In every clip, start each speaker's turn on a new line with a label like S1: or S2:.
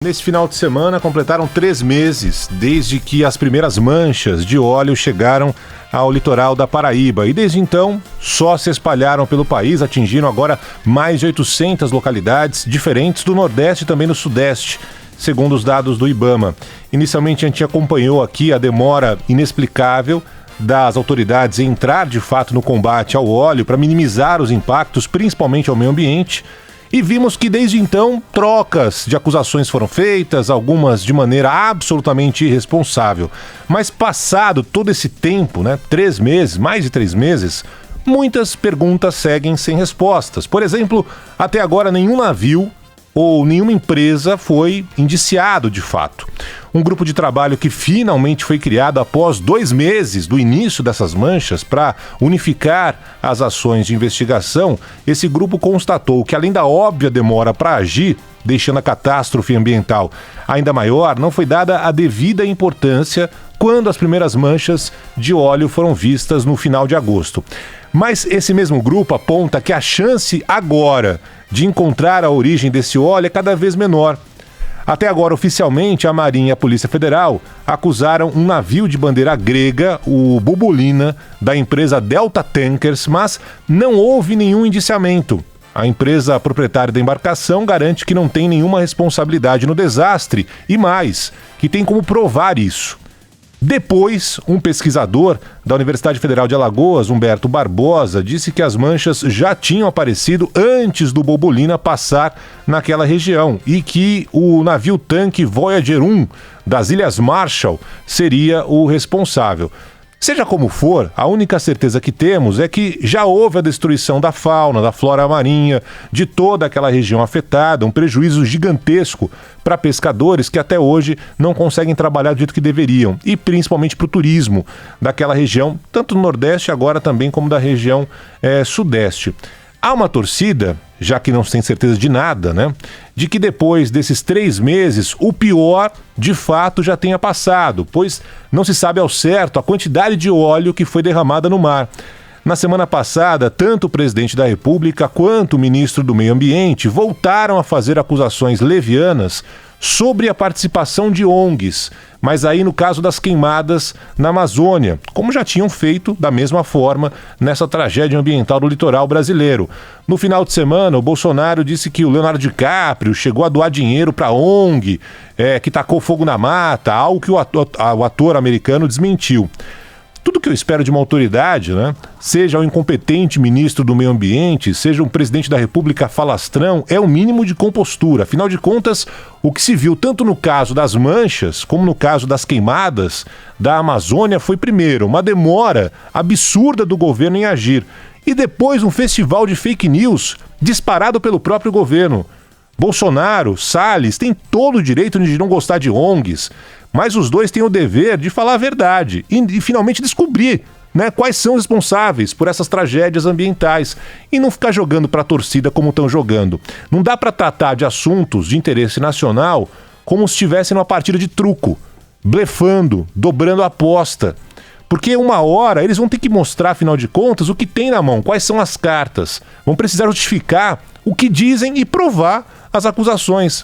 S1: Nesse final de semana, completaram 3 meses desde que as primeiras manchas de óleo chegaram ao litoral da Paraíba. E desde então, só se espalharam pelo país, atingindo agora mais de 800 localidades diferentes do Nordeste e também do Sudeste, segundo os dados do IBAMA. Inicialmente, a gente acompanhou aqui a demora inexplicável das autoridades em entrar de fato no combate ao óleo para minimizar os impactos, principalmente ao meio ambiente. E vimos que desde então trocas de acusações foram feitas, algumas de maneira absolutamente irresponsável. Mas passado todo esse tempo, 3 meses, mais de 3 meses, muitas perguntas seguem sem respostas. Por exemplo, até agora nenhum navio ou nenhuma empresa foi indiciado de fato. Um grupo de trabalho que finalmente foi criado após 2 meses do início dessas manchas para unificar as ações de investigação, esse grupo constatou que, além da óbvia demora para agir, deixando a catástrofe ambiental ainda maior, não foi dada a devida importância quando as primeiras manchas de óleo foram vistas no final de agosto. Mas esse mesmo grupo aponta que a chance agora de encontrar a origem desse óleo é cada vez menor. Até agora, oficialmente, a Marinha e a Polícia Federal acusaram um navio de bandeira grega, o Bubulina, da empresa Delta Tankers, mas não houve nenhum indiciamento. A empresa proprietária da embarcação garante que não tem nenhuma responsabilidade no desastre e mais, que tem como provar isso. Depois, um pesquisador da Universidade Federal de Alagoas, Humberto Barbosa, disse que as manchas já tinham aparecido antes do Bubulina passar naquela região e que o navio-tanque Voyager 1 das Ilhas Marshall seria o responsável. Seja como for, a única certeza que temos é que já houve a destruição da fauna, da flora marinha, de toda aquela região afetada, um prejuízo gigantesco para pescadores que até hoje não conseguem trabalhar do jeito que deveriam, e principalmente para o turismo daquela região, tanto do Nordeste agora também como da região Sudeste. Há uma torcida, já que não se tem certeza de nada, de que depois desses 3 meses, o pior, de fato, já tenha passado, pois não se sabe ao certo a quantidade de óleo que foi derramada no mar. Na semana passada, tanto o presidente da República quanto o ministro do Meio Ambiente voltaram a fazer acusações levianas sobre a participação de ONGs, mas aí no caso das queimadas na Amazônia, como já tinham feito da mesma forma nessa tragédia ambiental do litoral brasileiro. No final de semana, o Bolsonaro disse que o Leonardo DiCaprio chegou a doar dinheiro para a ONG, que tacou fogo na mata, algo que o ator americano desmentiu. Tudo que eu espero de uma autoridade, seja o incompetente ministro do Meio Ambiente, seja um presidente da República falastrão, é o mínimo de compostura. Afinal de contas, o que se viu tanto no caso das manchas, como no caso das queimadas da Amazônia, foi primeiro uma demora absurda do governo em agir e depois um festival de fake news disparado pelo próprio governo. Bolsonaro, Salles, têm todo o direito de não gostar de ONGs, mas os dois têm o dever de falar a verdade e finalmente descobrir quais são os responsáveis por essas tragédias ambientais e não ficar jogando para a torcida como estão jogando. Não dá para tratar de assuntos de interesse nacional como se estivessem numa partida de truco, blefando, dobrando a aposta. Porque uma hora eles vão ter que mostrar, afinal de contas, o que tem na mão, quais são as cartas. Vão precisar justificar o que dizem e provar as acusações.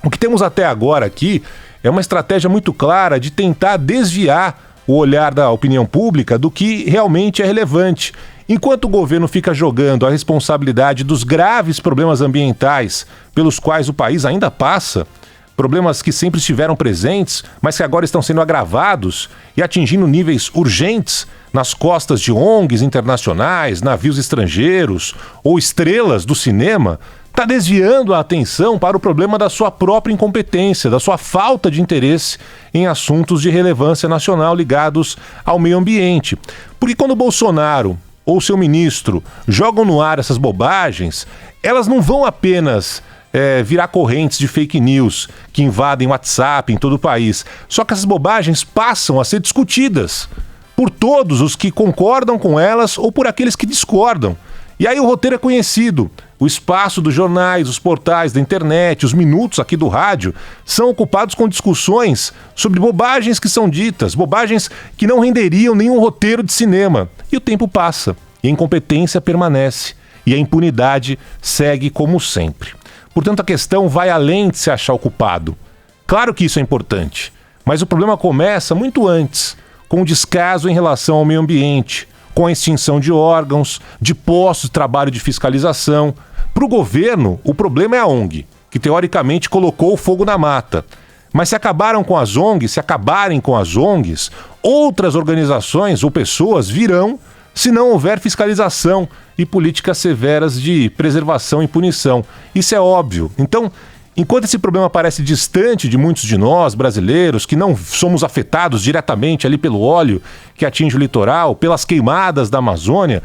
S1: O que temos até agora aqui é uma estratégia muito clara de tentar desviar o olhar da opinião pública do que realmente é relevante. Enquanto o governo fica jogando a responsabilidade dos graves problemas ambientais pelos quais o país ainda passa, problemas que sempre estiveram presentes, mas que agora estão sendo agravados e atingindo níveis urgentes nas costas de ONGs internacionais, navios estrangeiros ou estrelas do cinema, está desviando a atenção para o problema da sua própria incompetência, da sua falta de interesse em assuntos de relevância nacional ligados ao meio ambiente. Porque quando o Bolsonaro ou seu ministro jogam no ar essas bobagens, elas não vão apenas virar correntes de fake news que invadem o WhatsApp em todo o país. Só que essas bobagens passam a ser discutidas por todos os que concordam com elas ou por aqueles que discordam. E aí o roteiro é conhecido. O espaço dos jornais, os portais da internet, os minutos aqui do rádio são ocupados com discussões sobre bobagens que são ditas, bobagens que não renderiam nenhum roteiro de cinema. E o tempo passa, e a incompetência permanece, e a impunidade segue como sempre. Portanto, a questão vai além de se achar o culpado. Claro que isso é importante, mas o problema começa muito antes, com o descaso em relação ao meio ambiente, com a extinção de órgãos, de postos de trabalho de fiscalização. Para o governo, o problema é a ONG, que teoricamente colocou o fogo na mata. Mas se acabarem com as ONGs, outras organizações ou pessoas virão se não houver fiscalização e políticas severas de preservação e punição. Isso é óbvio. Então, enquanto esse problema parece distante de muitos de nós, brasileiros, que não somos afetados diretamente ali pelo óleo que atinge o litoral, pelas queimadas da Amazônia,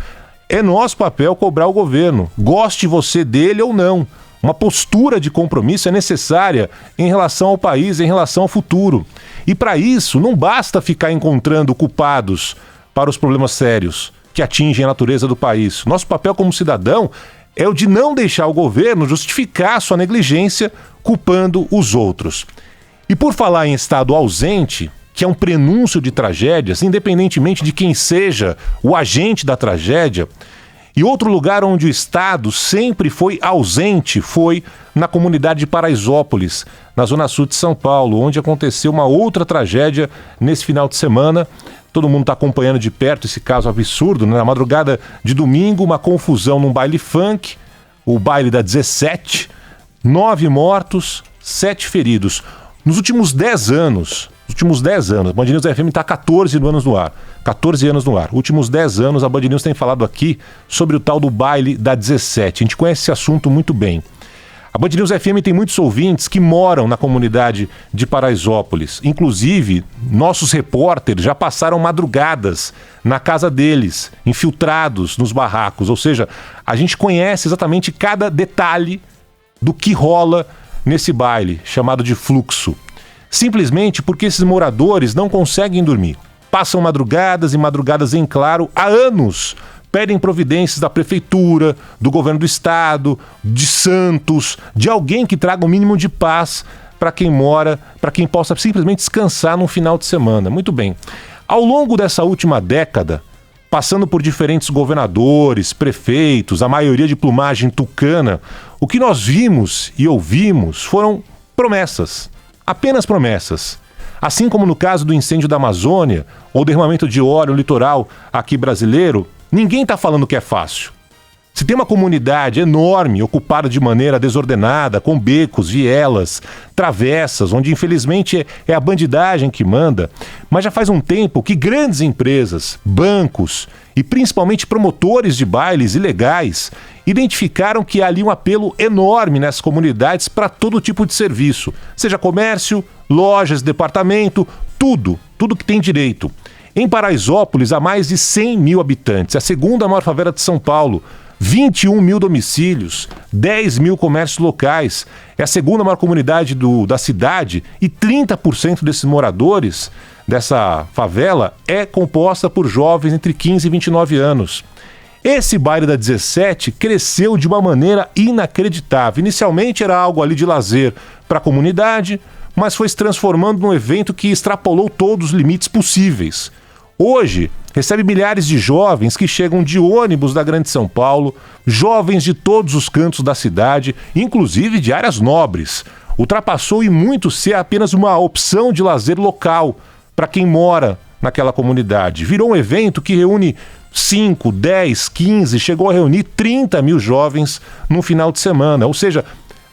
S1: é nosso papel cobrar o governo, goste você dele ou não. Uma postura de compromisso é necessária em relação ao país, em relação ao futuro. E para isso, não basta ficar encontrando culpados para os problemas sérios que atingem a natureza do país. Nosso papel como cidadão é o de não deixar o governo justificar sua negligência culpando os outros. E por falar em estado ausente, que é um prenúncio de tragédias, independentemente de quem seja o agente da tragédia, e outro lugar onde o Estado sempre foi ausente foi na comunidade de Paraisópolis, na zona sul de São Paulo, onde aconteceu uma outra tragédia nesse final de semana. Todo mundo está acompanhando de perto esse caso absurdo, né? Na madrugada de domingo, uma confusão num baile funk, o baile da 17, 9 mortos, 7 feridos. Nos últimos 10 anos, a Band News FM está há 14 anos no ar. 14 anos no ar. Últimos 10 anos, a Band News tem falado aqui sobre o tal do baile da 17. A gente conhece esse assunto muito bem. A Band News FM tem muitos ouvintes que moram na comunidade de Paraisópolis. Inclusive, nossos repórteres já passaram madrugadas na casa deles, infiltrados nos barracos. Ou seja, a gente conhece exatamente cada detalhe do que rola nesse baile, chamado de fluxo. Simplesmente porque esses moradores não conseguem dormir. Passam madrugadas e madrugadas em claro há anos. Pedem providências da prefeitura, do governo do estado, de Santos, de alguém que traga o mínimo de paz para quem mora, para quem possa simplesmente descansar num final de semana. Muito bem. Ao longo dessa última década, passando por diferentes governadores, prefeitos, a maioria de plumagem tucana, o que nós vimos e ouvimos foram promessas. Apenas promessas. Assim como no caso do incêndio da Amazônia ou derramamento de óleo no litoral aqui brasileiro, ninguém está falando que é fácil. Se tem uma comunidade enorme, ocupada de maneira desordenada, com becos, vielas, travessas, onde infelizmente é a bandidagem que manda, mas já faz um tempo que grandes empresas, bancos e principalmente promotores de bailes ilegais identificaram que há ali um apelo enorme nessas comunidades para todo tipo de serviço, seja comércio, lojas, departamento, tudo que tem direito. Em Paraisópolis, há mais de 100 mil habitantes, a segunda maior favela de São Paulo, 21 mil domicílios, 10 mil comércios locais, é a segunda maior comunidade da cidade e 30% desses moradores dessa favela é composta por jovens entre 15 e 29 anos. Esse baile da 17 cresceu de uma maneira inacreditável. Inicialmente era algo ali de lazer para a comunidade, mas foi se transformando num evento que extrapolou todos os limites possíveis. Hoje, recebe milhares de jovens que chegam de ônibus da Grande São Paulo, jovens de todos os cantos da cidade, inclusive de áreas nobres. Ultrapassou e muito ser apenas uma opção de lazer local para quem mora naquela comunidade. Virou um evento que reúne 5, 10, 15, chegou a reunir 30 mil jovens num final de semana. Ou seja,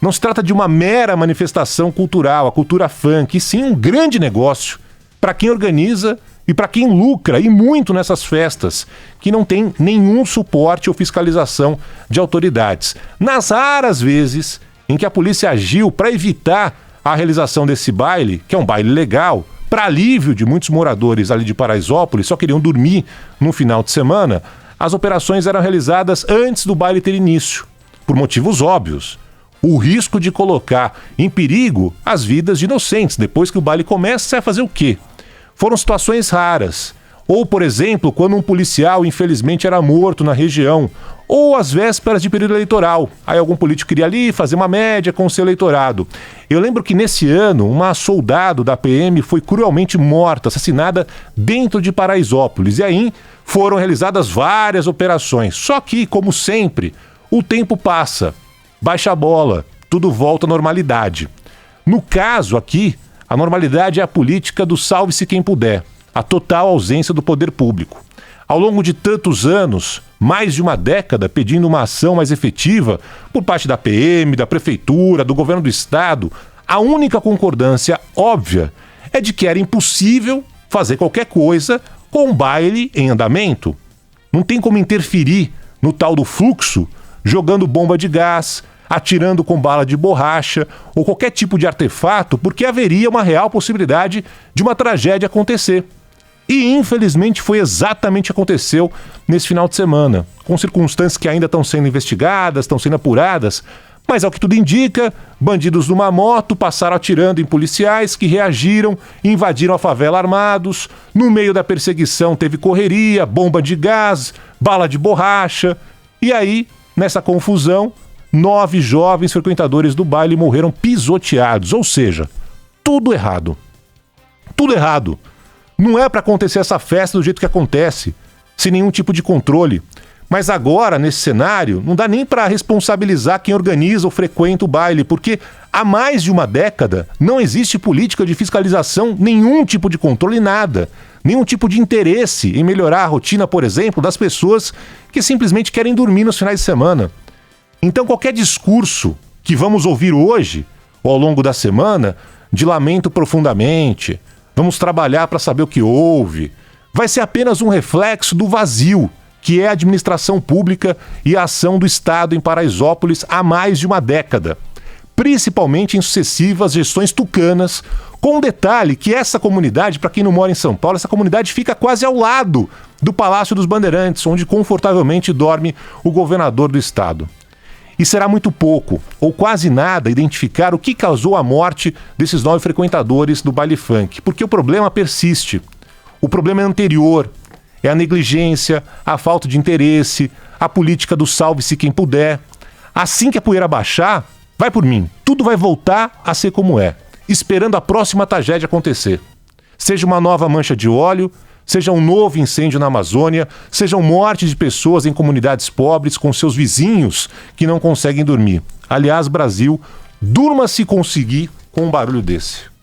S1: não se trata de uma mera manifestação cultural, a cultura funk, e sim um grande negócio para quem organiza e para quem lucra, e muito nessas festas, que não tem nenhum suporte ou fiscalização de autoridades. Nas raras vezes em que a polícia agiu para evitar a realização desse baile, que é um baile legal, para alívio de muitos moradores ali de Paraisópolis, só queriam dormir no final de semana, as operações eram realizadas antes do baile ter início, por motivos óbvios. O risco de colocar em perigo as vidas de inocentes. Depois que o baile começa, você vai fazer o quê? Foram situações raras. Ou, por exemplo, quando um policial infelizmente era morto na região, ou às vésperas de período eleitoral. Aí algum político queria ali fazer uma média com o seu eleitorado. Eu lembro que nesse ano, uma soldado da PM foi cruelmente morta, assassinada dentro de Paraisópolis. E aí foram realizadas várias operações. Só que, como sempre, o tempo passa, baixa a bola, tudo volta à normalidade. No caso aqui, a normalidade é a política do salve-se quem puder, a total ausência do poder público. Ao longo de tantos anos, mais de uma década pedindo uma ação mais efetiva por parte da PM, da Prefeitura, do governo do Estado, a única concordância óbvia é de que era impossível fazer qualquer coisa com um baile em andamento. Não tem como interferir no tal do fluxo, jogando bomba de gás, atirando com bala de borracha ou qualquer tipo de artefato, porque haveria uma real possibilidade de uma tragédia acontecer. E infelizmente foi exatamente o que aconteceu nesse final de semana, com circunstâncias que ainda estão sendo investigadas, estão sendo apuradas, mas ao que tudo indica, bandidos numa moto passaram atirando em policiais que reagiram, invadiram a favela armados. No meio da perseguição teve correria, bomba de gás, bala de borracha. E aí, nessa confusão, 9 jovens frequentadores do baile morreram pisoteados, ou seja, tudo errado. Tudo errado. Não é para acontecer essa festa do jeito que acontece, sem nenhum tipo de controle. Mas agora, nesse cenário, não dá nem para responsabilizar quem organiza ou frequenta o baile, porque há mais de uma década não existe política de fiscalização, nenhum tipo de controle, nada. Nenhum tipo de interesse em melhorar a rotina, por exemplo, das pessoas que simplesmente querem dormir nos finais de semana. Então qualquer discurso que vamos ouvir hoje, ou ao longo da semana, de lamento profundamente, vamos trabalhar para saber o que houve, vai ser apenas um reflexo do vazio que é a administração pública e a ação do Estado em Paraisópolis há mais de uma década, principalmente em sucessivas gestões tucanas, com um detalhe que essa comunidade, para quem não mora em São Paulo, essa comunidade fica quase ao lado do Palácio dos Bandeirantes, onde confortavelmente dorme o governador do estado. E será muito pouco, ou quase nada, identificar o que causou a morte desses 9 frequentadores do baile funk, porque o problema persiste. O problema é anterior. É a negligência, a falta de interesse, a política do salve-se quem puder. Assim que a poeira baixar, vai por mim, tudo vai voltar a ser como é, esperando a próxima tragédia acontecer. Seja uma nova mancha de óleo, seja um novo incêndio na Amazônia, sejam mortes de pessoas em comunidades pobres com seus vizinhos que não conseguem dormir. Aliás, Brasil, durma se conseguir com um barulho desse.